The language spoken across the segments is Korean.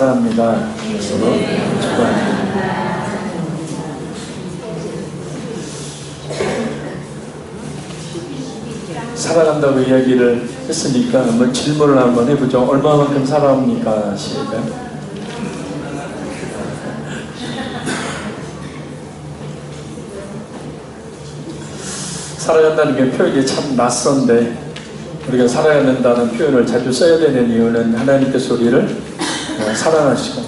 사랑합니다. 서로 축하합니다. 사랑한다고 이야기를 했으니까 한번 질문을 한번 해보죠. 얼마만큼 사랑합니까? 시작. 사랑한다는 게 표현이 참 낯선데 우리가 사랑한다는 표현을 자주 써야 되는 이유는 하나님께서 우리를 사랑하시고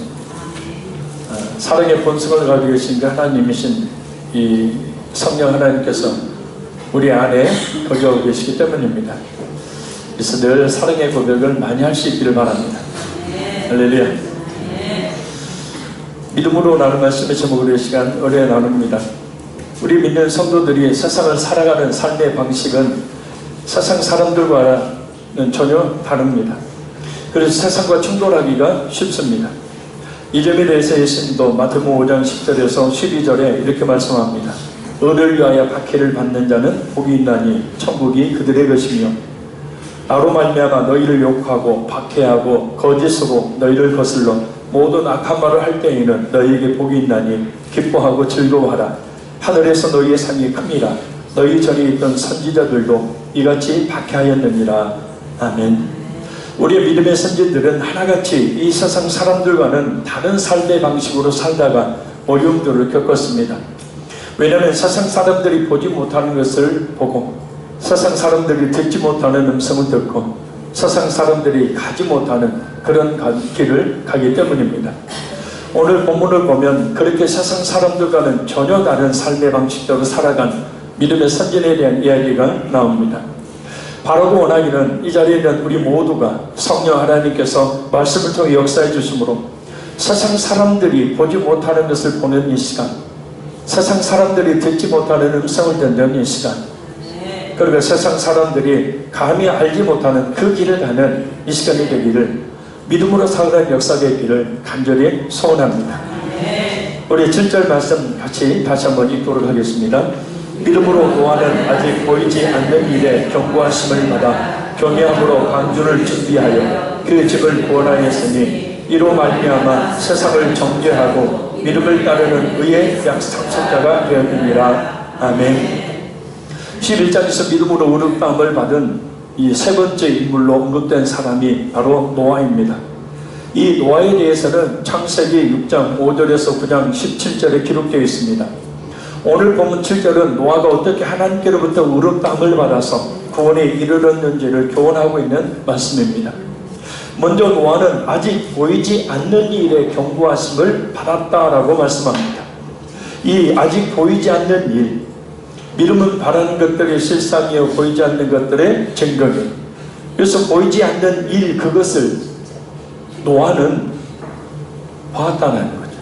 사랑의 본성을 가지고 계신 그 하나님이신 이 성령 하나님께서 우리 안에 거주하고 계시기 때문입니다. 그래서 늘 사랑의 고백을 많이 할 수 있기를 바랍니다. 할렐루야. 믿음으로 나눈 말씀의 제목으로 이 시간 은혜 나눕니다. 우리 믿는 성도들이 세상을 살아가는 삶의 방식은 세상 사람들과는 전혀 다릅니다. 그래서 세상과 충돌하기가 쉽습니다. 이 점에 대해서 예수님도 마태복음 5장 10절에서 12절에 이렇게 말씀합니다. 의를 위하여 박해를 받는 자는 복이 있나니 천국이 그들의 것이며 나로 말미암아 너희를 욕하고 박해하고 거짓으로 너희를 거슬러 모든 악한 말을 할 때에는 너희에게 복이 있나니 기뻐하고 즐거워하라. 하늘에서 너희의 상이 큽니다. 너희 전에 있던 선지자들도 이같이 박해하였느니라. 아멘. 우리의 믿음의 선진들은 하나같이 이 세상 사람들과는 다른 삶의 방식으로 살다가 어려움들을 겪었습니다. 왜냐하면 세상 사람들이 보지 못하는 것을 보고 세상 사람들이 듣지 못하는 음성을 듣고 세상 사람들이 가지 못하는 그런 길을 가기 때문입니다. 오늘 본문을 보면 그렇게 세상 사람들과는 전혀 다른 삶의 방식대로 살아간 믿음의 선진에 대한 이야기가 나옵니다. 바라고 원하기는 이 자리에 있는 우리 모두가 성령 하나님께서 말씀을 통해 역사해 주심으로 세상 사람들이 보지 못하는 것을 보는 이 시간, 세상 사람들이 듣지 못하는 음성을 듣는 이 시간, 그리고 세상 사람들이 감히 알지 못하는 그 길을 가는 이 시간이 되기를 믿음으로 살아가는 역사가 있기를 간절히 소원합니다. 우리 7절 말씀 같이 다시 한번 읽도록 하겠습니다. 믿음으로 노아는 아직 보이지 않는 일에 경고하심을 받아 경외함으로 방주를 준비하여 그 집을 구원하였으니 이로 말미암아 세상을 정죄하고 믿음을 따르는 의의 약속자가 되었느니라. 아멘. 11장에서 믿음으로 의롭다함을 받은 이 세 번째 인물로 언급된 사람이 바로 노아입니다. 이 노아에 대해서는 창세기 6장 5절에서 9장 17절에 기록되어 있습니다. 오늘 본문 7절은 노아가 어떻게 하나님께로부터 의롭다함을 받아서 구원에 이르렀는지를 교훈하고 있는 말씀입니다. 먼저 노아는 아직 보이지 않는 일에 경고하심을 받았다라고 말씀합니다. 이 아직 보이지 않는 일, 믿음은 바라는 것들의 실상이요 보이지 않는 것들의 증거이에요. 그래서 보이지 않는 일, 그것을 노아는 봤다는 거죠.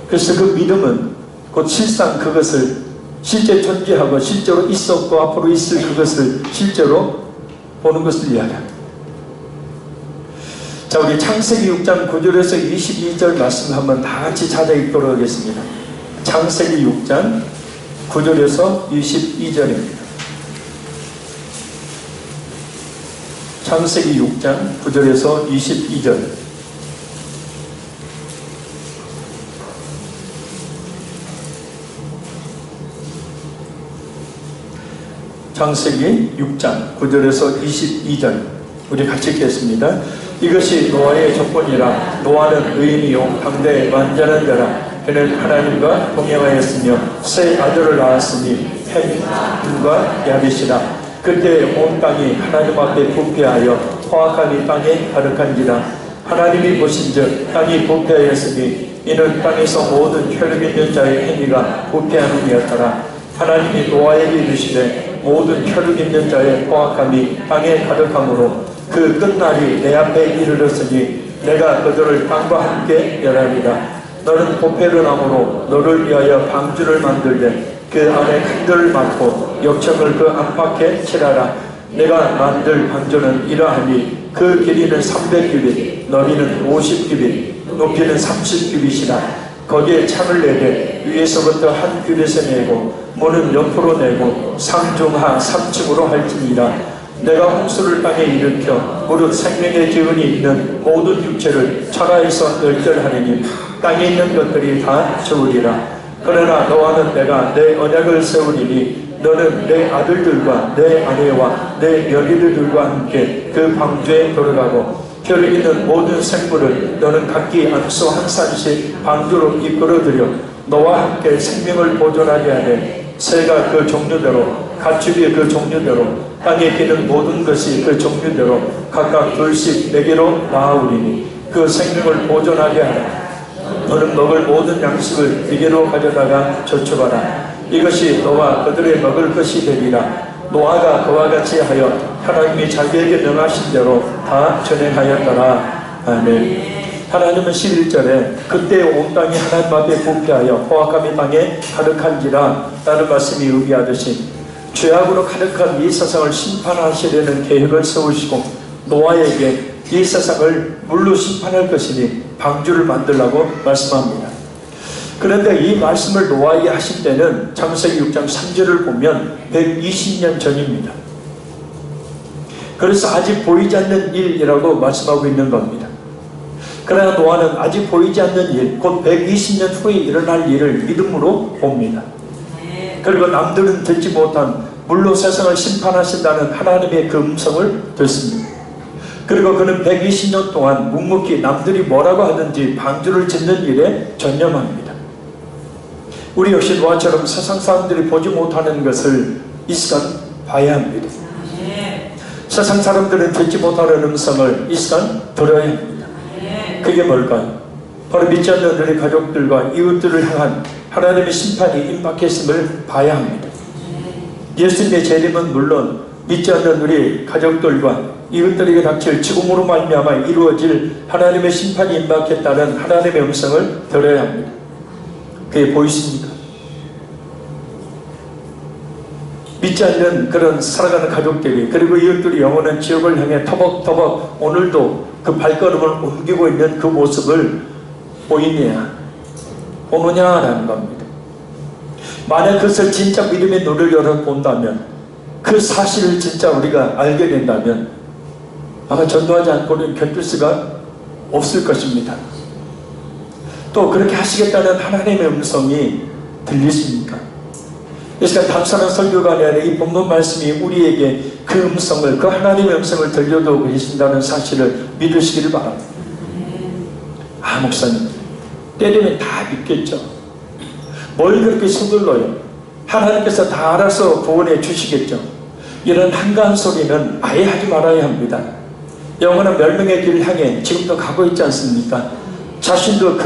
그래서 그 믿음은 곧 실상 그것을 실제 존재하고 실제로 있었고 앞으로 있을 그것을 실제로 보는 것을 이야기합니다. 자, 우리 창세기 6장 9절에서 22절 말씀 한번 다 같이 찾아 읽도록 하겠습니다. 창세기 6장 9절에서 22절입니다. 창세기 6장 9절에서 22절. 창세기 6장 9절에서 22절 우리 같이 읽겠습니다. 이것이 노아의 조건이라. 노아는 의인이요 당대의 완전한 자라. 그는 하나님과 동행하였으며 세 아들을 낳았으니 햄과 야벳이라. 그때 온 땅이 하나님 앞에 부패하여 허악함이 땅에 가득한지라. 하나님이 보신즉 땅이 부패하였으니 이는 땅에서 모든 혈육 있는 자의 행위가 부패함이었더라. 하나님이 노아에게 이르시되 모든 혈육 있는 자의 허악함이 땅에 가득하므로 그 끝날이 내 앞에 이르렀으니 내가 그들을 땅과 함께 멸하리라. 너는 보배를 나무로 너를 위하여 방주를 만들되 그 안에 큰들을 막고 역청을 그 안팎에 칠하라. 내가 만들 방주는 이러하니 그 길이는 300규빗, 너비는 50규빗, 높이는 30규빗이라. 거기에 창을 내되 위에서부터 한 규빗에 내고 문은 옆으로 내고 상중하 3층으로 할지니라. 내가 홍수를 땅에 일으켜 무릇 생명의 기운이 있는 모든 육체를 천하에서 멸절하리니 땅에 있는 것들이 다 죽으리라. 그러나 너와는 내가 내 언약을 세우리니 너는 내 아들들과 내 아내와 내 며느리들과 함께 그 방주에 들어가고 혈 있는 모든 생물을 너는 각기 암소 한 쌍씩 방주로 이끌어들여 너와 함께 생명을 보존하게 하되 새가 그 종류대로 가축이 그 종류대로 땅에 기는 모든 것이 그 종류대로 각각 둘씩 내게로 나아오리니 그 생명을 보존하게 하라. 너는 먹을 모든 양식을 네게로 가져다가 저축하라. 이것이 너와 그들의 먹을 것이 되리라. 노아가 그와 같이 하여 하나님이 자기에게 명하신 대로 다 전행하였더라. 아멘. 하나님은 11절에 그때 온 땅이 하나님 앞에 부패하여 포악함이 땅에 가득한지라 라는 말씀이 의미하듯이 죄악으로 가득한 이 세상을 심판하시려는 계획을 세우시고 노아에게 이 세상을 물로 심판할 것이니 방주를 만들라고 말씀합니다. 그런데 이 말씀을 노아에게 하신 때는 창세기 6장 3절을 보면 120년 전입니다. 그래서 아직 보이지 않는 일이라고 말씀하고 있는 겁니다. 그러나 노아는 아직 보이지 않는 일, 곧 120년 후에 일어날 일을 믿음으로 봅니다. 그리고 남들은 듣지 못한 물로 세상을 심판하신다는 하나님의 그 음성을 듣습니다. 그리고 그는 120년 동안 묵묵히 남들이 뭐라고 하든지 방주를 짓는 일에 전념합니다. 우리 역시 노아처럼 세상 사람들이 보지 못하는 것을 이 시간 봐야 합니다. 세상 사람들은 듣지 못하는 음성을 이 시간 들어야 합니다. 그게 뭘까요? 바로 믿지 않는 우리 가족들과 이웃들을 향한 하나님의 심판이 임박했음을 봐야 합니다. 예수님의 재림은 물론 믿지 않는 우리 가족들과 이웃들에게 닥칠 죽음으로 말미암아 이루어질 하나님의 심판이 임박했다는 하나님의 음성을 들어야 합니다. 그게 보이십니까? 믿지 않는 그런 살아가는 가족들이 그리고 이웃들이 영원한 지옥을 향해 터벅터벅 오늘도 그 발걸음을 옮기고 있는 그 모습을 보이느냐 보느냐라는 겁니다. 만약 그것을 진짜 믿음의 눈을 열어본다면 그 사실을 진짜 우리가 알게 된다면 아마 전도하지 않고는 견딜 수가 없을 것입니다. 또 그렇게 하시겠다는 하나님의 음성이 들리십니까? 이 시간 단순한 설교가 아니라 이 본문 말씀이 우리에게 그 음성을, 그 하나님의 음성을 들려주고 계신다는 사실을 믿으시기를 바랍니다. 아, 목사님, 때 되면 다 믿겠죠. 뭘 그렇게 서둘러요? 하나님께서 다 알아서 구원해 주시겠죠. 이런 한가한 소리는 아예 하지 말아야 합니다. 영원한 멸망의 길을 향해 지금도 가고 있지 않습니까? 자신도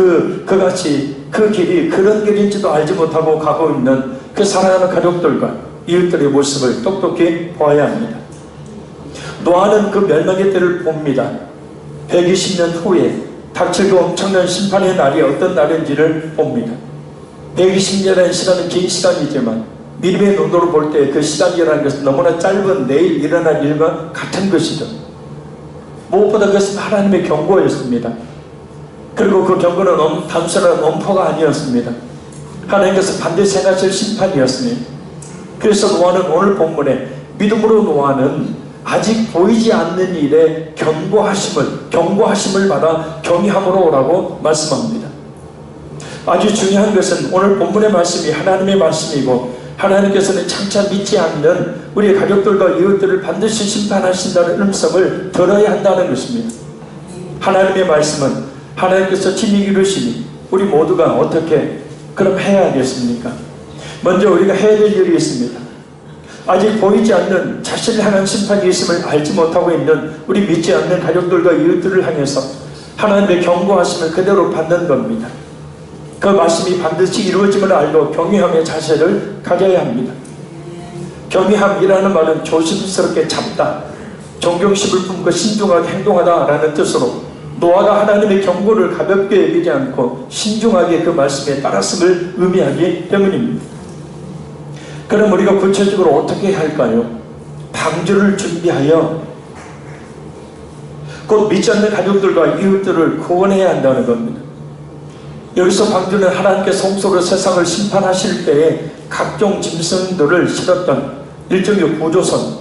그같이 그 길이 그런 길인지도 알지 못하고 가고 있는 그 사랑하는 가족들과 이웃들의 모습을 똑똑히 보아야 합니다. 노아는 그 멸망의 때를 봅니다. 120년 후에 닥칠 그 엄청난 심판의 날이 어떤 날인지를 봅니다. 120년이라는 시간은 긴 시간이지만 믿음의 눈으로 볼 때 그 시간이라는 것은 너무나 짧은 내일 일어날 일과 같은 것이죠. 무엇보다 그것은 하나님의 경고였습니다. 그리고 그 경고는 단순한 엄포가 아니었습니다. 하나님께서 반드시 행하실 심판이었습니다. 그래서 노아는 오늘 본문에 믿음으로 노아는 아직 보이지 않는 일에 경고하심을 받아 경외함으로 오라고 말씀합니다. 아주 중요한 것은 오늘 본문의 말씀이 하나님의 말씀이고 하나님께서는 장차 믿지 않는 우리 가족들과 이웃들을 반드시 심판하신다는 음성을 들어야 한다는 것입니다. 하나님의 말씀은 하나님께서 친히 이루시니 우리 모두가 어떻게 그럼 해야 하겠습니까? 먼저 우리가 해야 될 일이 있습니다. 아직 보이지 않는 자신을 향한 심판이 있음을 알지 못하고 있는 우리 믿지 않는 가족들과 이웃들을 향해서 하나님의 경고하심을 그대로 받는 겁니다. 그 말씀이 반드시 이루어짐을 알고 경외함의 자세를 가져야 합니다. 경외함이라는 말은 조심스럽게 참다, 존경심을 품고 신중하게 행동하다 라는 뜻으로 노아가 하나님의 경고를 가볍게 여기지 않고 신중하게 그 말씀에 따랐음을 의미하기 때문입니다. 그럼 우리가 구체적으로 어떻게 해야 할까요? 방주를 준비하여 곧 믿지 않는 가족들과 이웃들을 구원해야 한다는 겁니다. 여기서 방주는 하나님께서 홍수로 세상을 심판하실 때에 각종 짐승들을 실었던 일종의 보조선,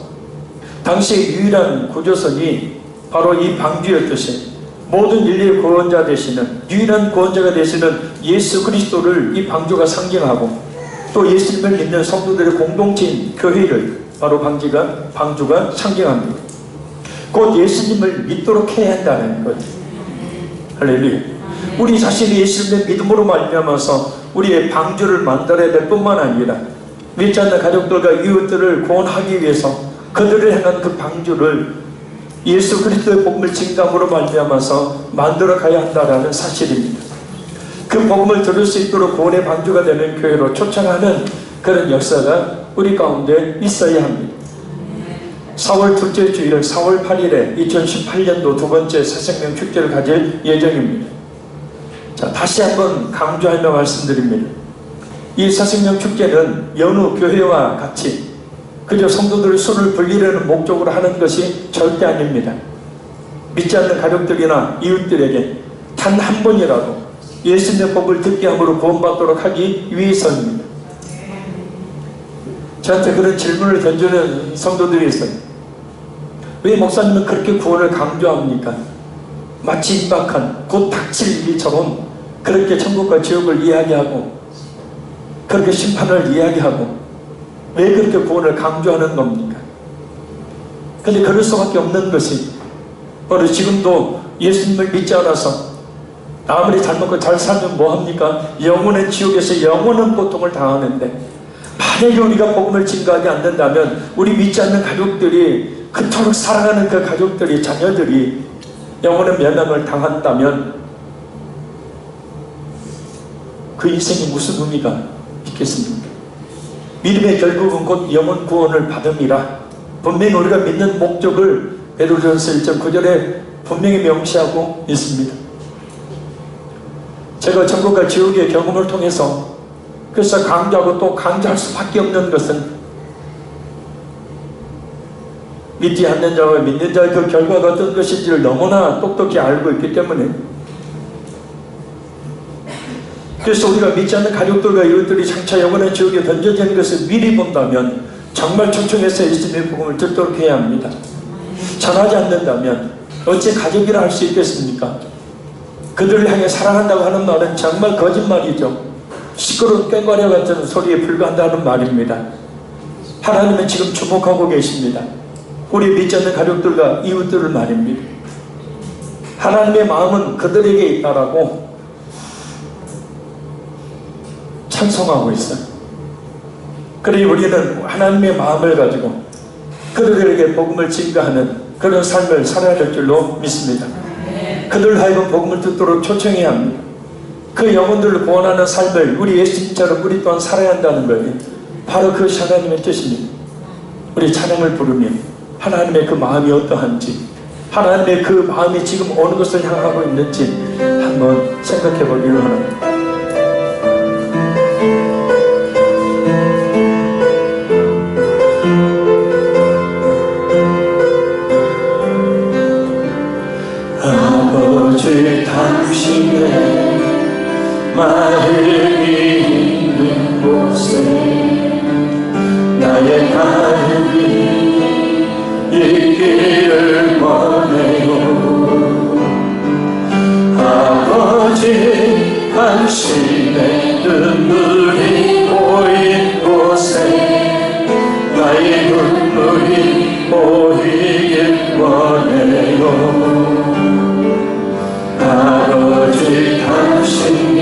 당시 유일한 구조선이 바로 이 방주였듯이 모든 인류의 구원자 되시는, 유일한 구원자가 되시는 예수 그리스도를 이 방주가 상징하고, 또 예수님을 믿는 성도들의 공동체인 교회를 바로 방주가 상징합니다. 곧 예수님을 믿도록 해야 한다는 것. 할렐루야. 우리 자신이 예수님의 믿음으로 말미암아서 우리의 방주를 만들어야 될 뿐만 아니라 믿지 않는 가족들과 이웃들을 구원하기 위해서 그들을 향한 그 방주를 예수 그리스도의 복음을 증감으로 말미암아서 만들어 가야 한다는 사실입니다. 그 복음을 들을 수 있도록 구원의 방주가 되는 교회로 초청하는 그런 역사가 우리 가운데 있어야 합니다. 4월 둘째 주일 4월 8일에 2018년도 두 번째 새생명 축제를 가질 예정입니다. 자, 다시 한번 강조하며 말씀드립니다. 이 새생명 축제는 여느 교회와 같이 그저 성도들의 수를 불리려는 목적으로 하는 것이 절대 아닙니다. 믿지 않는 가족들이나 이웃들에게 단 한 번이라도 예수님의 복을 듣게 함으로 구원받도록 하기 위해서입니다. 저한테 그런 질문을 던지는 성도들이 있어요. 왜 목사님은 그렇게 구원을 강조합니까? 마치 임박한 곧 닥칠 일처럼 그렇게 천국과 지옥을 이야기하고 그렇게 심판을 이야기하고 왜 그렇게 구원을 강조하는 겁니까? 근데 그럴 수밖에 없는 것이 바로 지금도 예수님을 믿지 않아서 아무리 잘 먹고 잘 살면 뭐합니까? 영원한 지옥에서 영원한 고통을 당하는데, 만약에 우리가 복음을 증거하지 않는다면 우리 믿지 않는 가족들이, 그토록 사랑하는 그 가족들이, 자녀들이 영원한 멸망을 당한다면 그 인생이 무슨 의미가 있겠습니까? 믿음의 결국은 곧 영원 구원을 받음이라 분명히 우리가 믿는 목적을 베드로전서 1장 9절에 분명히 명시하고 있습니다. 제가 천국과 지옥의 경험을 통해서 그래서 강조하고 또 강조할 수밖에 없는 것은 믿지 않는 자와 믿는 자의 그 결과가 어떤 것인지를 너무나 똑똑히 알고 있기 때문에, 그래서 우리가 믿지 않는 가족들과 이웃들이 장차 영원한 지옥에 던져지는 것을 미리 본다면 정말 초청해서 예수님의 복음을 듣도록 해야 합니다. 전하지 않는다면 어찌 가족이라 할 수 있겠습니까? 그들을 향해 사랑한다고 하는 말은 정말 거짓말이죠. 시끄러운 꽹과리 같은 소리에 불과한다는 말입니다. 하나님은 지금 주목하고 계십니다. 우리 믿지 않는 가족들과 이웃들을 말입니다. 하나님의 마음은 그들에게 있다라고 찬송하고 있어요. 그러니 우리는 하나님의 마음을 가지고 그들에게 복음을 증거하는 그런 삶을 살아야 될 줄로 믿습니다. 그들 하여금 복음을 듣도록 초청해야 합니다. 그 영혼들을 구원하는 삶을 우리 예수님처럼 우리 또한 살아야 한다는 거예요. 바로 그것이 하나님의 뜻입니다. 우리 찬양을 부르며 하나님의 그 마음이 어떠한지, 하나님의 그 마음이 지금 어느 것을 향하고 있는지 한번 생각해 보기를 합니다. 아버지, 당신의 마음이 있는 곳에 나의 마음이 있기를 원해요. 아버지, 당신의 눈물이 보일 곳에 나의 눈물이 보이길 원해요. 아버지, 당신이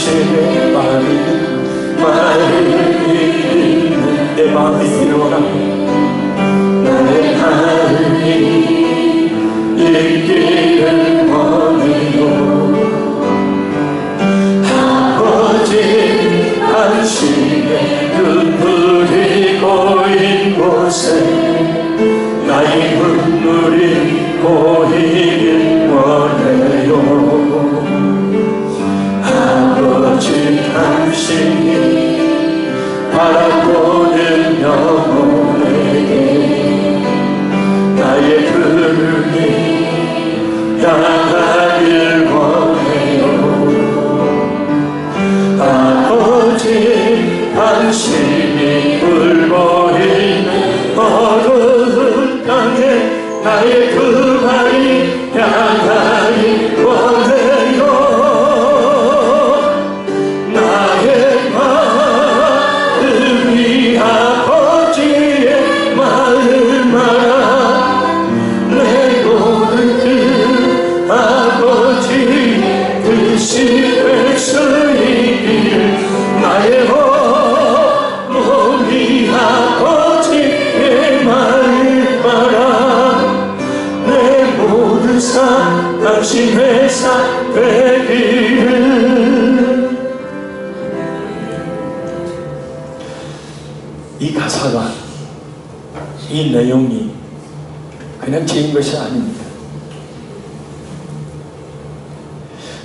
당신의 말을 믿는 내 마음이 필요하라. 나의 하나님 있기를 원해요. 아버지 당신의 눈물이 고인 곳에 나의 눈물이 고이길 원해요. 아버지 당신이 바라보는 영혼에게 나의 부름이 향하길 원해요. 아버지 당신이 울고 있는 어두운 땅에 나의 그 발이 향하길 원해요. 나의 마음이 아버지의 마음 알아. 내 모든 뜻 아버지의 뜻이 될 수 있기를. 나의 몸이 아버지의 마음 알아. 내 모든 삶 당신의 삶 되기를. 이 가사가, 이 내용이 그냥 지은 것이 아닙니다.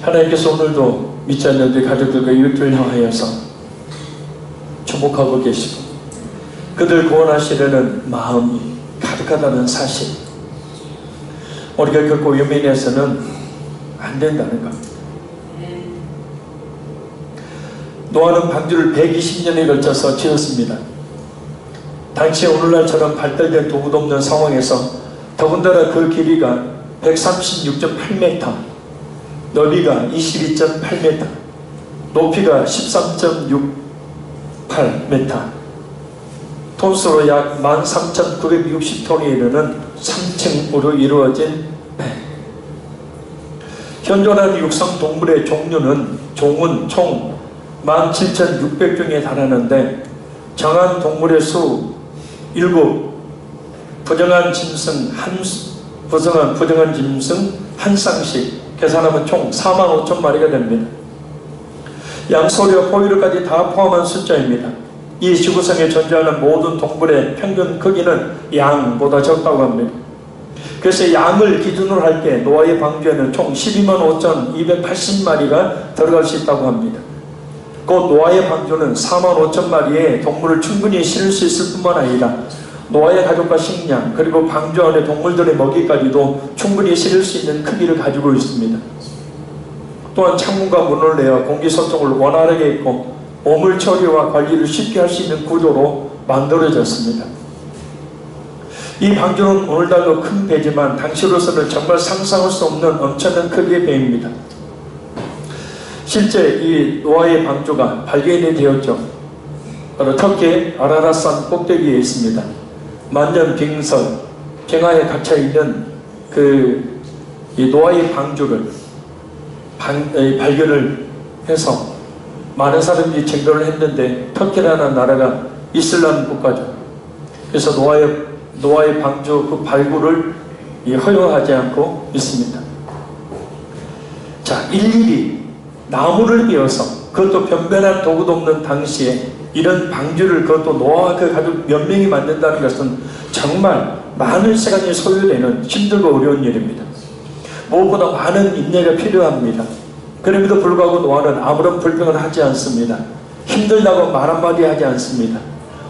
하나님께서 오늘도 믿지 않는 가족들과 이웃들 향하여서 주목하고 계시고 그들 구원하시려는 마음이 가득하다는 사실, 우리가 결코 유민해서는 안 된다는 것. 노아는 방주를 120년에 걸쳐서 지었습니다. 당시 오늘날처럼 발달된 도구도 없는 상황에서 더군다나 그 길이가 136.8m, 너비가 22.8m, 높이가 13.68m, 톤수로 약 13,960톤에 이르는 3층으로 이루어진 배. 현존하는 육상 동물의 종류는 종은 총 17,600종에 달하는데 정한 동물의 수 7, 부정한 짐승 부정한 짐승 한 쌍씩 계산하면 총 45,000마리가 됩니다. 양소리와 포유류까지 다 포함한 숫자입니다. 이 지구상에 존재하는 모든 동물의 평균 크기는 양보다 적다고 합니다. 그래서 양을 기준으로 할 때 노아의 방주에는 총 125,280마리가 들어갈 수 있다고 합니다. 곧 노아의 방주는 45,000마리의 동물을 충분히 실을 수 있을 뿐만 아니라 노아의 가족과 식량 그리고 방주 안의 동물들의 먹이까지도 충분히 실을 수 있는 크기를 가지고 있습니다. 또한 창문과 문을 내어 공기소통을 원활하게 했고 오물 처리와 관리를 쉽게 할 수 있는 구조로 만들어졌습니다. 이 방주는 오늘날도 큰 배지만 당시로서는 정말 상상할 수 없는 엄청난 크기의 배입니다. 실제 이 노아의 방주가 발견이 되었죠. 바로 터키 아라라산 꼭대기에 있습니다. 만년 빙선, 빙하에 갇혀있는 이 노아의 방주를 발견을 해서 많은 사람들이 증거를 했는데 터키라는 나라가 이슬람 국가죠. 그래서 노아의 방주 그 발굴을 허용하지 않고 있습니다. 자, 일일이 나무를 베어서 그것도 변변한 도구도 없는 당시에 이런 방주를 그것도 노아와 그 가족 몇 명이 만든다는 것은 정말 많은 시간이 소요되는 힘들고 어려운 일입니다. 무엇보다 많은 인내가 필요합니다. 그럼에도 불구하고 노아는 아무런 불평을 하지 않습니다. 힘들다고 말 한마디 하지 않습니다.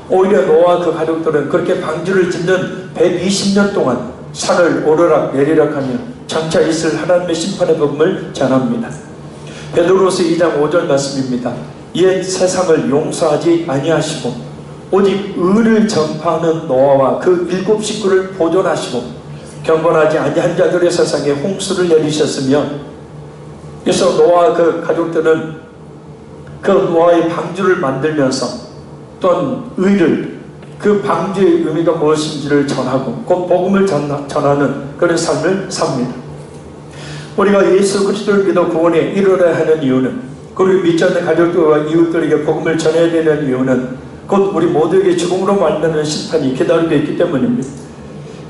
오히려 노아와 그 가족들은 그렇게 방주를 짓는 120년 동안 산을 오르락 내리락 하며 장차 있을 하나님의 심판의 법을 전합니다. 베드로서 2장 5절 말씀입니다. 옛 세상을 용서하지 아니하시고 오직 의를 전파하는 노아와 그 7 식구를 보존하시고 경건하지 아니한 자들의 세상에 홍수를 내리셨으며, 그래서 노아와 그 가족들은 그 노아의 방주를 만들면서 또한 의를, 그 방주의 의미가 무엇인지를 전하고 곧 복음을 전하는 그런 삶을 삽니다. 우리가 예수 그리스도를 믿어 구원에 이르러야 하는 이유는 그리고 믿지 않는 가족들과 이웃들에게 복음을 전해야 되는 이유는 곧 우리 모두에게 죽음으로 말미암는 심판이 기다리고 있기 때문입니다.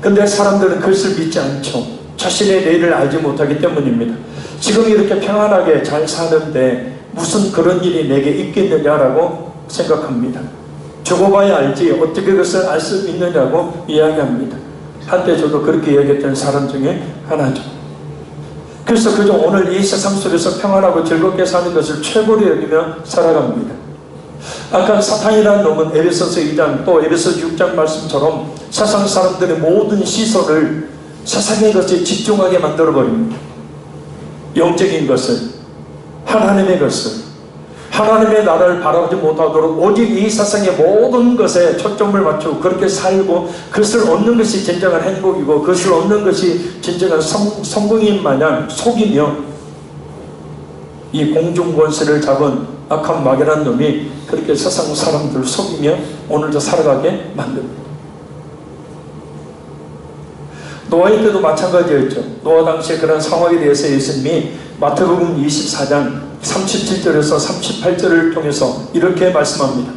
근데 사람들은 그것을 믿지 않죠. 자신의 내일을 알지 못하기 때문입니다. 지금 이렇게 평안하게 잘 사는데 무슨 그런 일이 내게 있겠느냐라고 생각합니다. 죽어봐야 알지 어떻게 그것을 알 수 있느냐고 이야기합니다. 한때 저도 그렇게 이야기했던 사람 중에 하나죠. 그래서 그저 오늘 이 세상 속에서 평안하고 즐겁게 사는 것을 최고로 여기며 살아갑니다. 아까 사탄이라는 놈은 에베소서 2장 또 에베소서 6장 말씀처럼 세상 사람들의 모든 시선을 세상의 것에 집중하게 만들어버립니다. 영적인 것을, 하나님의 것을, 하나님의 나라를 바라보지 못하도록 오직 이 세상의 모든 것에 초점을 맞추고 그렇게 살고 그것을 얻는 것이 진정한 행복이고 그것을 얻는 것이 진정한 성공인 마냥 속이며 이 공중권세를 잡은 악한 막연한 놈이 그렇게 세상 사람들을 속이며 오늘도 살아가게 만듭니다. 노아의 때도 마찬가지였죠. 노아 당시에 그런 상황에 대해서 예수님이 마태복음 24장 37절에서 38절을 통해서 이렇게 말씀합니다.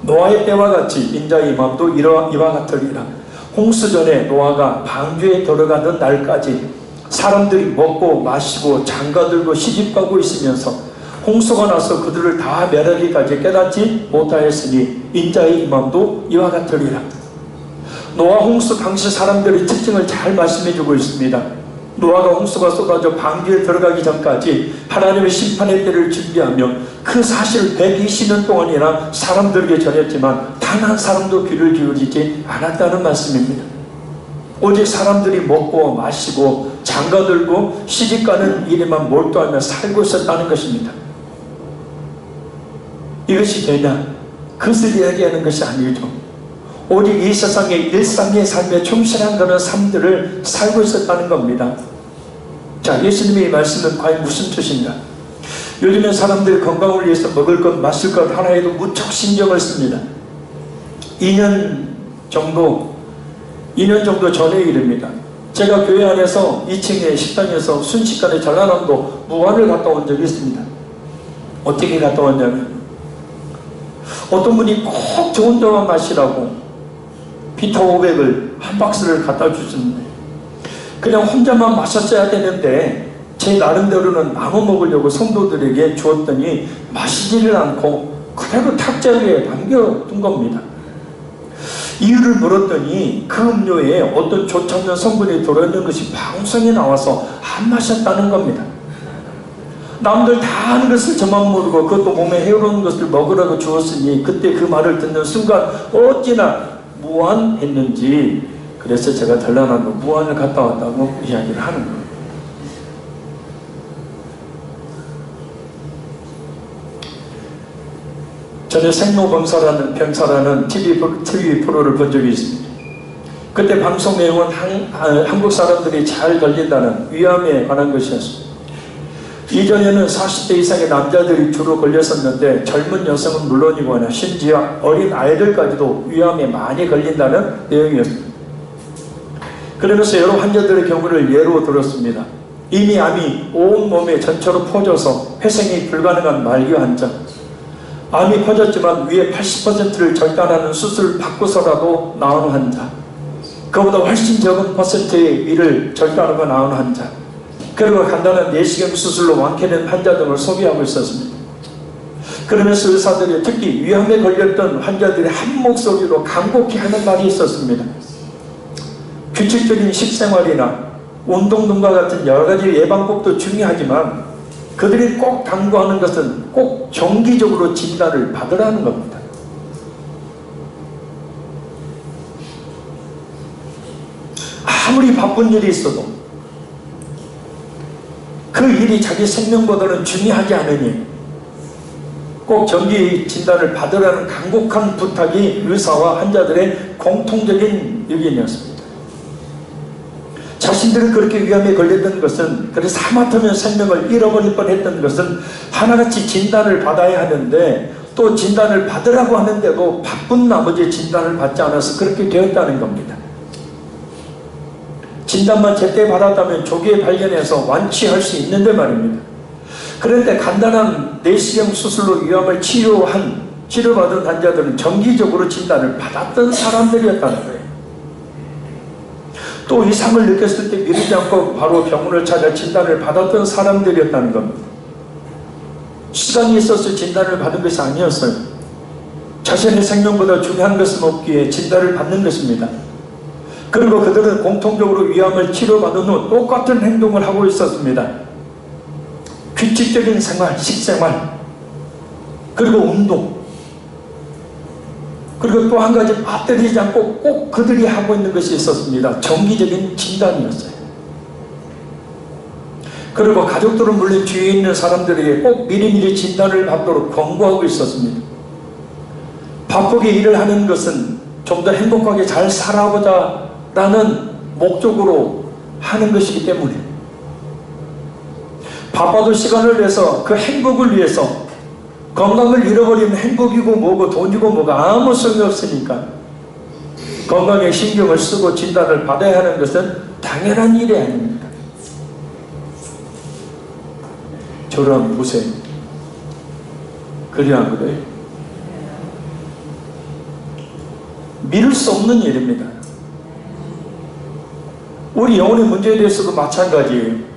노아의 때와 같이 인자의 마음도 이와 같으리라. 홍수전에 노아가 방주에 들어가는 날까지 사람들이 먹고 마시고 장가들고 시집가고 있으면서 홍수가 나서 그들을 다 멸하기까지 깨닫지 못하였으니 인자의 마음도 이와 같으리라. 노아 홍수 당시 사람들의 특징을 잘 말씀해주고 있습니다. 노아가 홍수가 쏟아져 방주에 들어가기 전까지 하나님의 심판의 때를 준비하며 그 사실을 120년 동안이나 사람들에게 전했지만 단 한 사람도 귀를 기울이지 않았다는 말씀입니다. 오직 사람들이 먹고 마시고 장가들고 시집가는 일에만 몰두하며 살고 있었다는 것입니다. 이것이 되냐? 그것을 이야기하는 것이 아니죠. 오직 이 세상의 일상의 삶에 충실한 그런 삶들을 살고 있었다는 겁니다. 자, 예수님의 이 말씀은 과연 무슨 뜻인가? 요즘에 사람들이 건강을 위해서 먹을 것, 마실 것 하나에도 무척 신경을 씁니다. 2년 정도 전의 일입니다. 제가 교회 안에서 2층의 식당에서 순식간에 전라남도 무안을 갔다 온 적이 있습니다. 어떻게 갔다 왔냐면 어떤 분이 꼭 저 혼자만 마시라고 비타 500을 한 박스를 갖다 주셨는데 그냥 혼자만 마셨어야 되는데 제 나름대로는 나눠 먹으려고 성도들에게 주었더니 마시지를 않고 그대로 탁자 위에 남겨둔 겁니다. 이유를 물었더니 그 음료에 어떤 좋지 않는 성분이 들어있는 것이 방송에 나와서 안 마셨다는 겁니다. 남들 다 아는 것을 저만 모르고 그것도 몸에 해로운 것을 먹으라고 주었으니 그때 그 말을 듣는 순간 어찌나 무안했는지 그래서 제가 전라남도 무안을 갔다 왔다고 이야기를 하는 거예요. 전에 생로병사라는 TV 프로를 본 적이 있습니다. 그때 방송 내용은 한국 사람들이 잘 걸린다는 위암에 관한 것이었습니다. 이전에는 40대 이상의 남자들이 주로 걸렸었는데 젊은 여성은 물론이거나 심지어 어린 아이들까지도 위암에 많이 걸린다는 내용이었습니다. 그러면서 여러 환자들의 경우를 예로 들었습니다. 이미 암이 온몸에 전체로 퍼져서 회생이 불가능한 말기 환자, 암이 퍼졌지만 위에 80%를 절단하는 수술을 받고서라도 나온 환자, 그보다 훨씬 적은 퍼센트의 위를 절단하고 나온 환자, 그리고 간단한 내시경 수술로 완쾌된 환자 등을 소개하고 있었습니다. 그러면서 의사들이 특히 위암에 걸렸던 환자들이 한 목소리로 간곡히 하는 말이 있었습니다. 규칙적인 식생활이나 운동 등과 같은 여러 가지 예방법도 중요하지만 그들이 꼭 당부하는 것은 꼭 정기적으로 진단을 받으라는 겁니다. 아무리 바쁜 일이 있어도 그 일이 자기 생명보다는 중요하지 않으니 꼭 정기 진단을 받으라는 간곡한 부탁이 의사와 환자들의 공통적인 의견이었습니다. 자신들은 그렇게 위암에 걸렸던 것은, 그래서 하마터면 생명을 잃어버릴 뻔했던 것은 하나같이 진단을 받아야 하는데 또 진단을 받으라고 하는데도 바쁜 나머지 진단을 받지 않아서 그렇게 되었다는 겁니다. 진단만 제때 받았다면 조기에 발견해서 완치할 수 있는데 말입니다. 그런데 간단한 내시경 수술로 위암을 치료받은 환자들은 정기적으로 진단을 받았던 사람들이었다는 거예요. 또 이상을 느꼈을 때 미루지 않고 바로 병원을 찾아 진단을 받았던 사람들이었다는 겁니다. 시간이 있어서 진단을 받은 것이 아니었어요. 자신의 생명보다 중요한 것은 없기에 진단을 받는 것입니다. 그리고 그들은 공통적으로 위암을 치료받은 후 똑같은 행동을 하고 있었습니다. 규칙적인 생활, 식생활, 그리고 운동, 그리고 또 한 가지 빠뜨리지 않고 꼭 그들이 하고 있는 것이 있었습니다. 정기적인 진단이었어요. 그리고 가족들은 물론 주위에 있는 사람들에게 꼭 미리미리 진단을 받도록 권고하고 있었습니다. 바쁘게 일을 하는 것은 좀 더 행복하게 잘 살아보자 라는 목적으로 하는 것이기 때문에, 바빠도 시간을 내서 그 행복을 위해서, 건강을 잃어버리면 행복이고 뭐고 돈이고 뭐가 아무 소용이 없으니까 건강에 신경을 쓰고 진단을 받아야 하는 것은 당연한 일이 아닙니다. 저를 한번 보세요. 그래야 안 그래요? 미룰 수 없는 일입니다. 우리 영혼의 문제에 대해서도 마찬가지예요.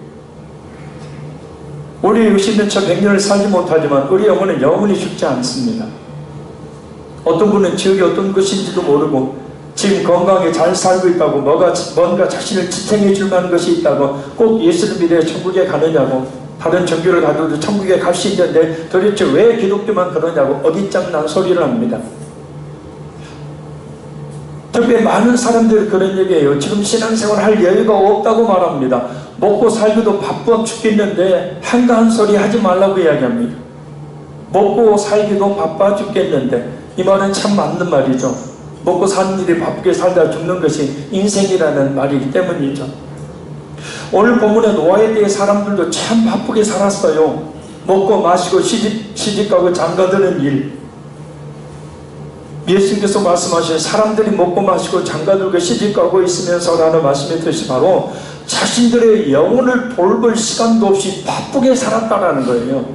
우리 60년 차 100년을 살지 못하지만 우리 영혼은 영원히 죽지 않습니다. 어떤 분은 지옥이 어떤 것인지도 모르고 지금 건강에 잘 살고 있다고, 뭔가 자신을 지탱해 줄 만한 것이 있다고, 꼭 예수를 믿어야 천국에 가느냐고, 다른 종교를 가도 천국에 갈 수 있는데 도대체 왜 기독교만 그러냐고 어깃장난 소리를 합니다. 특히 많은 사람들이 그런 얘기예요. 지금 신앙생활 할 여유가 없다고 말합니다. 먹고 살기도 바빠 죽겠는데 한가한 소리 하지 말라고 이야기합니다. 먹고 살기도 바빠 죽겠는데, 이 말은 참 맞는 말이죠. 먹고 사는 일이 바쁘게 살다 죽는 것이 인생이라는 말이기 때문이죠. 오늘 본문의 노아에 대해 사람들도 참 바쁘게 살았어요. 먹고 마시고 시집가고 장가드는 일. 예수님께서 말씀하신 사람들이 먹고 마시고 장가들고 시집가고 있으면서라는 말씀의 뜻이 바로 자신들의 영혼을 돌볼 시간도 없이 바쁘게 살았다라는 거예요.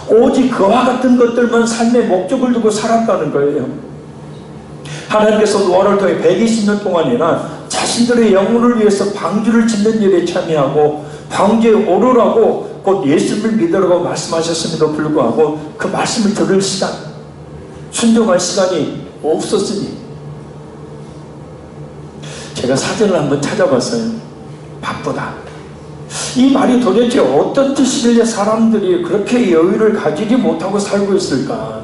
오직 그와 같은 것들만 삶의 목적을 두고 살았다는 거예요. 하나님께서 노아를 통해 120년 동안이나 자신들의 영혼을 위해서 방주를 짓는 일에 참여하고 방주에 오르라고 곧 예수를 믿으라고 말씀하셨음에도 불구하고 그 말씀을 들을 시간, 순종할 시간이 없었으니, 제가 사전을 한번 찾아봤어요. 바쁘다. 이 말이 도대체 어떤 뜻이길래 사람들이 그렇게 여유를 가지지 못하고 살고 있을까?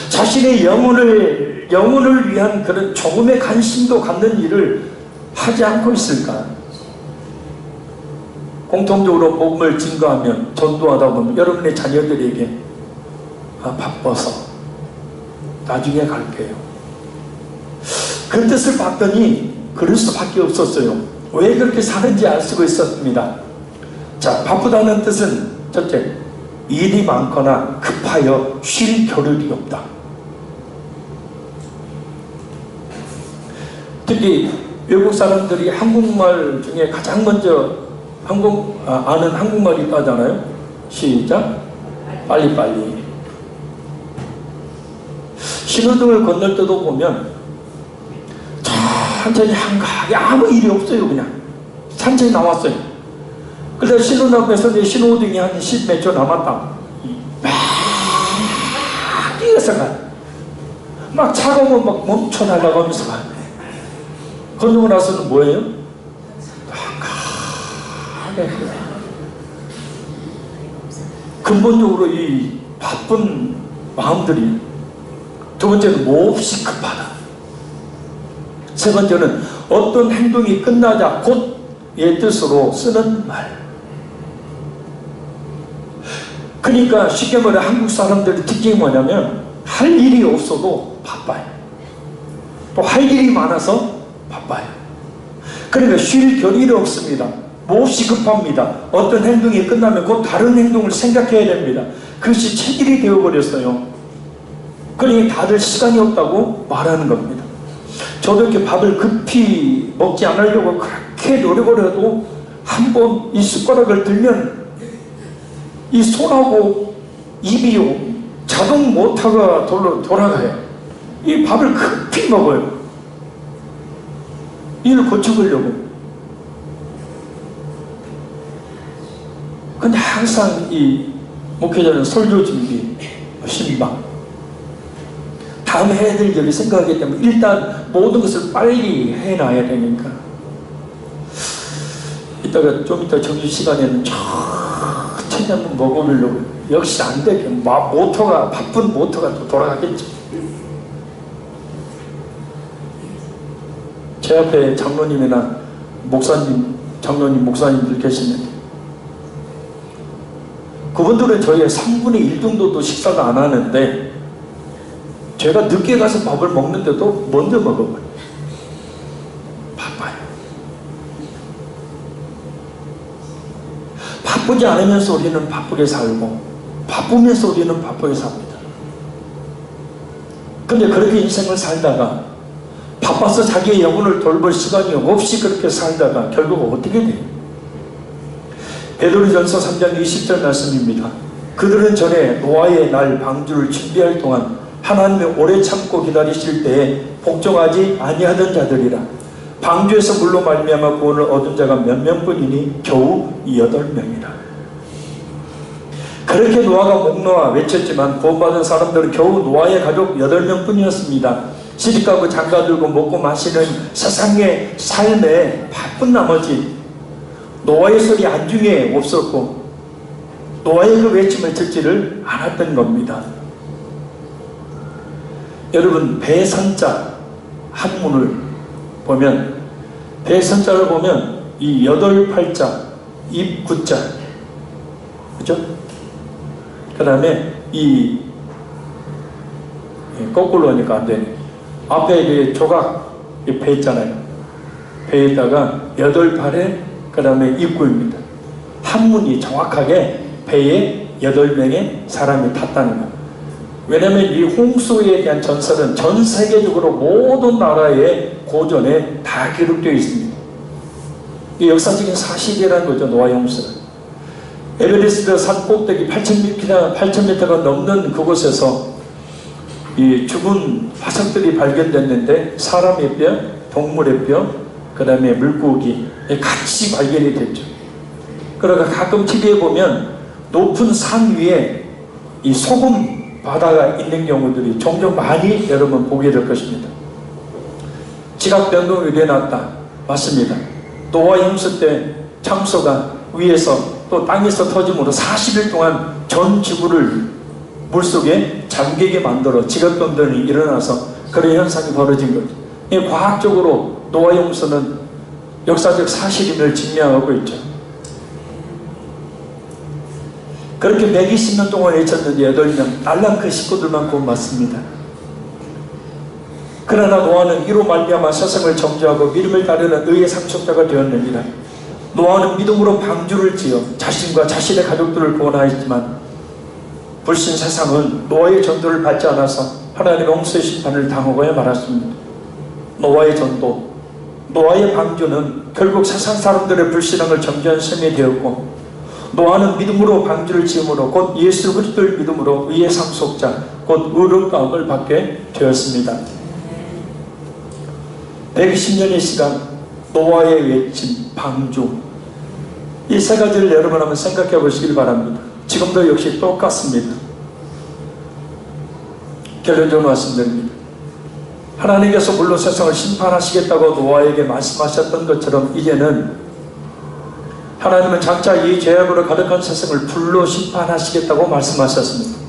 자신의 영혼을 위한 그런 조금의 관심도 갖는 일을 하지 않고 있을까? 공통적으로 복음을 증거하면, 전도하다 보면 여러분의 자녀들에게 바빠서 나중에 갈게요. 그 뜻을 봤더니 그럴 수밖에 없었어요. 왜 그렇게 사는지 알 수가 있었습니다. 자, 바쁘다는 뜻은 첫째, 일이 많거나 급하여 쉴 겨를이 없다. 특히 외국 사람들이 한국말 중에 가장 먼저 아는 한국말이 있다잖아요. 시작. 빨리빨리. 신호등을 건널 때도 보면 천천히 한가하게, 아무 일이 없어요. 그냥 천천히 나왔어요. 그래서 신호등 앞에서 이제 신호등이 한 10몇 초 남았다. 막 뛰어서 가. 막 차가 오면 막 멈춰 나가면서 가. 건너고 나서는 뭐예요? 한가하게. 근본적으로 이 바쁜 마음들이, 두 번째는 몹시 급하다. 세 번째는 어떤 행동이 끝나자 곧 의 뜻으로 쓰는 말. 그러니까 쉽게 말해 한국 사람들의 특징이 뭐냐면 할 일이 없어도 바빠요. 또 할 일이 많아서 바빠요. 그러니까 쉴 겨를이 없습니다. 몹시 급합니다. 어떤 행동이 끝나면 곧 다른 행동을 생각해야 됩니다. 그것이 체질이 되어버렸어요. 그러니 다들 시간이 없다고 말하는 겁니다. 저도 이렇게 밥을 급히 먹지 않으려고 그렇게 노력을 해도 한 번 이 숟가락을 들면 이 손하고 입이 자동 모터가 돌아가요. 이 밥을 급히 먹어요. 이를 고쳐보려고. 근데 항상 이 목회자는 설교 준비, 신방, 다음 해야 될 일을 생각하기 때문에 일단 모든 것을 빨리 해놔야 되니까. 좀 이따 점심시간에는 천천히 한번 먹어보려고. 역시 안 돼. 바쁜 모터가 또 돌아가겠죠. 제 앞에 장로님이나 목사님들 계시면 그분들은 저희의 3분의 1 정도도 식사가 안 하는데 제가 늦게 가서 밥을 먹는데도 먼저 먹어봐요. 바빠요. 바쁘지 않으면서 우리는 바쁘게 살고 바쁘면서 우리는 바쁘게 삽니다. 근데 그렇게 인생을 살다가 바빠서 자기의 영혼을 돌볼 시간이 없이 그렇게 살다가 결국 어떻게 돼요? 베드로전서 3장 20절 말씀입니다. 그들은 전에 노아의 날 방주를 준비할 동안 하나님이 오래 참고 기다리실 때에 복종하지 아니하던 자들이라. 방주에서 물로 말미암아 구원을 얻은 자가 몇 명뿐이니 겨우 8명이라. 그렇게 노아가 목노아 외쳤지만 구원받은 사람들은 겨우 노아의 가족 8명뿐이었습니다. 시집가고 장가들고 먹고 마시는 세상의 삶에 바쁜 나머지 노아의 소리 안중에 없었고 노아의 그 외침을 듣지를 않았던 겁니다. 여러분, 배선자 한문을 보면, 배선자를 보면 이 8팔자 입 9자, 그죠? 그 다음에 거꾸로 하니까 안 되네. 앞에 조각 배 있잖아요. 배에다가 8팔에 그 다음에 입구입니다. 한문이 정확하게 배에 8명의 사람이 탔다는 거예요. 왜냐하면 이 홍수에 대한 전설은 전 세계적으로 모든 나라의 고전에 다 기록되어 있습니다. 이 역사적인 사실이라는 거죠. 노아의 홍수는. 에베레스트 산 꼭대기 8,000m가 넘는 그곳에서 이 죽은 화석들이 발견됐는데 사람의 뼈, 동물의 뼈, 그 다음에 물고기 같이 발견이 됐죠. 그러니까 가끔 TV에 보면 높은 산 위에 이 소금 바다가 있는 경우들이 종종 많이 여러분 보게 될 것입니다. 지각 변동이 일어났다. 맞습니다. 노아의 홍수 때 창소가 위에서 또 땅에서 터짐으로 40일 동안 전 지구를 물속에 잠기게 만들어 지각 변동이 일어나서 그런 현상이 벌어진 거죠. 과학적으로 노아의 홍수는 역사적 사실임을 증명하고 있죠. 그렇게 120년 동안 외쳤는데 8명, 딸랑 그 식구들만 구원받습니다. 그러나 노아는 이로 말미암아 세상을 정죄하고 믿음을 따르는 의의 상속자가 되었느니라. 노아는 믿음으로 방주를 지어 자신과 자신의 가족들을 구원하였지만 불신 세상은 노아의 전도를 받지 않아서 하나님의 홍수의 심판을 당하고야 말았습니다. 노아의 전도, 노아의 방주는 결국 세상 사람들의 불신앙을 정죄한 셈이 되었고, 노아는 믿음으로 방주를 지음으로 곧 예수 그리스도를 믿음으로 의의 상속자 곧 의롭다함을 받게 되었습니다. 120년의 시간 노아의 외침, 방주, 이 세 가지를 여러분 한번 생각해 보시길 바랍니다. 지금도 역시 똑같습니다. 결론적으로 말씀드립니다. 하나님께서 물로 세상을 심판하시겠다고 노아에게 말씀하셨던 것처럼 이제는 하나님은 장차 이 죄악으로 가득한 세상을 불로 심판하시겠다고 말씀하셨습니다.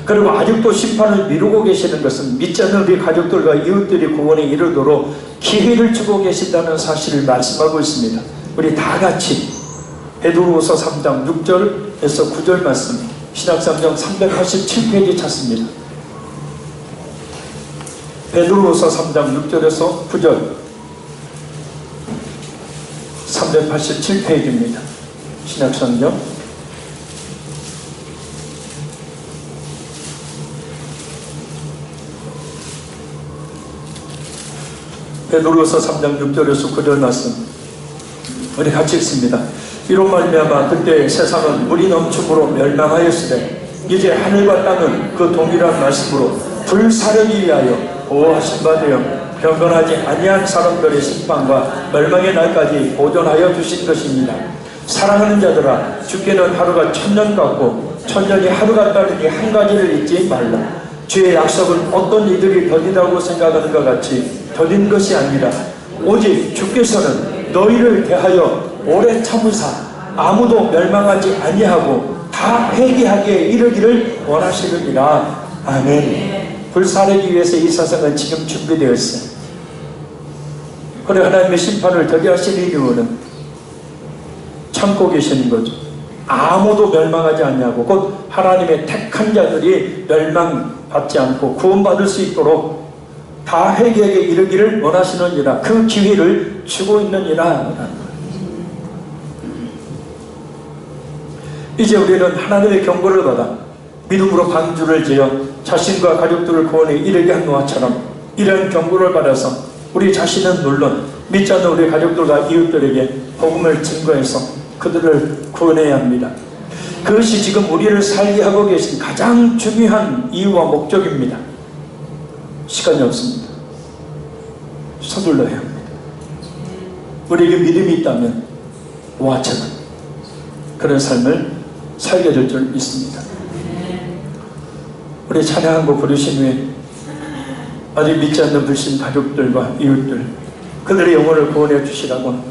그리고 아직도 심판을 미루고 계시는 것은 믿지 않는 우리 가족들과 이웃들이 구원에 이르도록 기회를 주고 계신다는 사실을 말씀하고 있습니다. 우리 다 같이 베드로후서 3장 6절에서 9절 말씀, 신약성경 387페이지 찾습니다. 베드로후서 3장 6절에서 9절 387페이지입니다. 신약성경 베드로후서 3장 6절에서 9절 말씀 우리 같이 읽습니다. 이로 말미암아 그때 세상은 물이 넘침으로 멸망하였으되 이제 하늘과 땅은 그 동일한 말씀으로 불사르기 위하여 보호하신 바 되어 경건하지 아니한 사람들의 심판과 멸망의 날까지 보존하여 주신 것입니다. 사랑하는 자들아, 주께는 하루가 천년 같고 천년이 하루 같다느니 한 가지를 잊지 말라. 주의 약속은 어떤 이들이 더디다고 생각하는 것 같이 더딘 것이 아니라 오직 주께서는 너희를 대하여 오래 참으사 아무도 멸망하지 아니하고 다 회개하게 이르기를 원하시느니라. 아멘. 불사르기 위해서 이 세상은 지금 준비되어 있어요. 그래 하나님의 심판을 더디하시는 이유는 참고 계시는 거죠. 아무도 멸망하지 않냐고, 곧 하나님의 택한 자들이 멸망받지 않고 구원받을 수 있도록 다 회개에게 이르기를 원하시느니라. 그 기회를 주고 있느니라. 이제 우리는 하나님의 경고를 받아 믿음으로 방주를 지어 자신과 가족들을 구원에 이르게 한 노아처럼 이런 경고를 받아서 우리 자신은 물론 믿지 않는 우리 가족들과 이웃들에게 복음을 증거해서 그들을 구원해야 합니다. 그것이 지금 우리를 살게 하고 계신 가장 중요한 이유와 목적입니다. 시간이 없습니다. 서둘러야 합니다. 우리에게 믿음이 있다면 노아처럼 그런 삶을 살게 될 줄 믿습니다. 우리 찬양한 곡 부르신 후에 아직 믿지 않는 불신 가족들과 이웃들, 그들의 영혼을 구원해 주시라고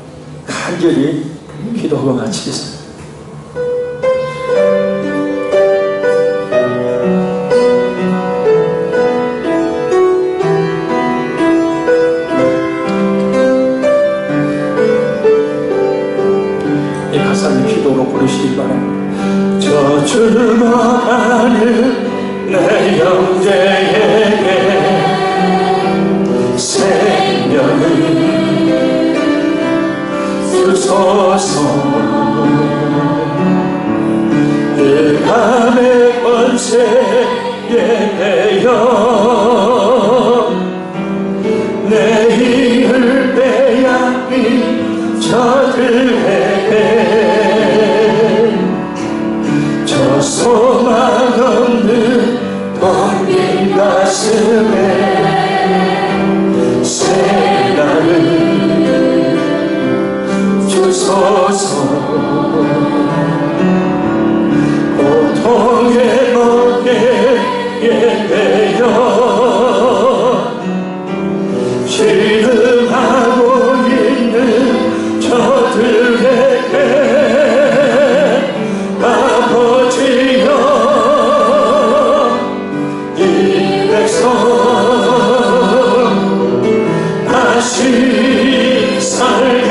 간절히 기도하고 마치겠습니다. 이 가사를 기도로 부르시기 바랍니다. 저 죽어가는 내 형제에게 생명을 주소서. 그 감의 권세에 대여 내 힘을 빼앗긴 저들에게 저 소망 없는 텅빈 가슴에 새날을 주소서. 고통의 무게에 대여 신음하고 있는 저들에게 아버지여 이 백성 다시 살게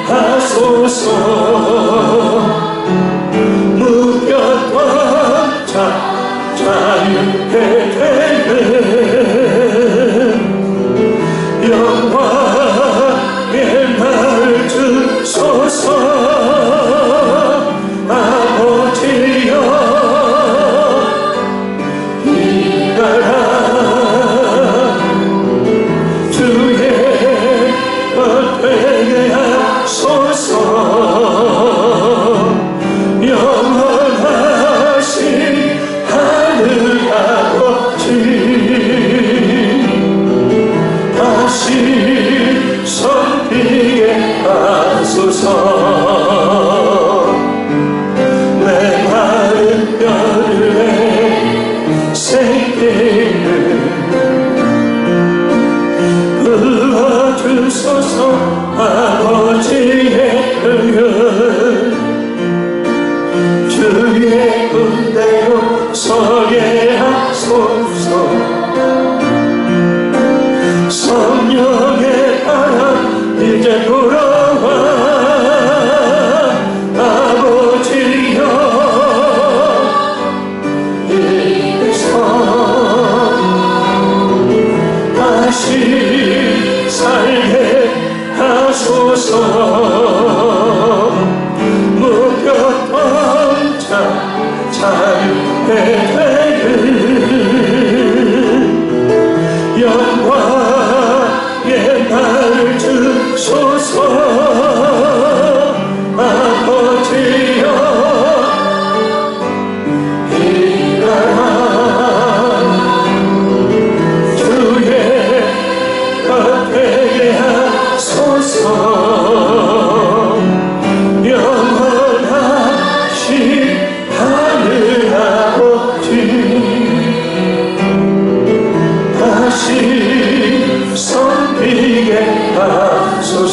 하소서. 묶였던 자유케 되는 영광의 날 주소서. 아버지여 이 나라 주의 것 되게 하소서. 영원하신 하늘 아버지 다시 섬기게 하소서. 내 마른 뼈에 새기는 불러주소서. 아버지의 은혜 주의 군대로 서게 하소서. 성령의 바람 이제 불어와 아버지여 이에서 다시 살게 하소서. 묶였던 자유의 되는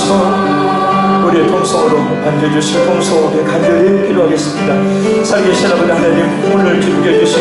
주옵소서. 우리의 통성으로 반겨주시고 통성으로 간절히 기도하겠습니다. 살아계신 아버지 하나님, 오늘 즐겨주신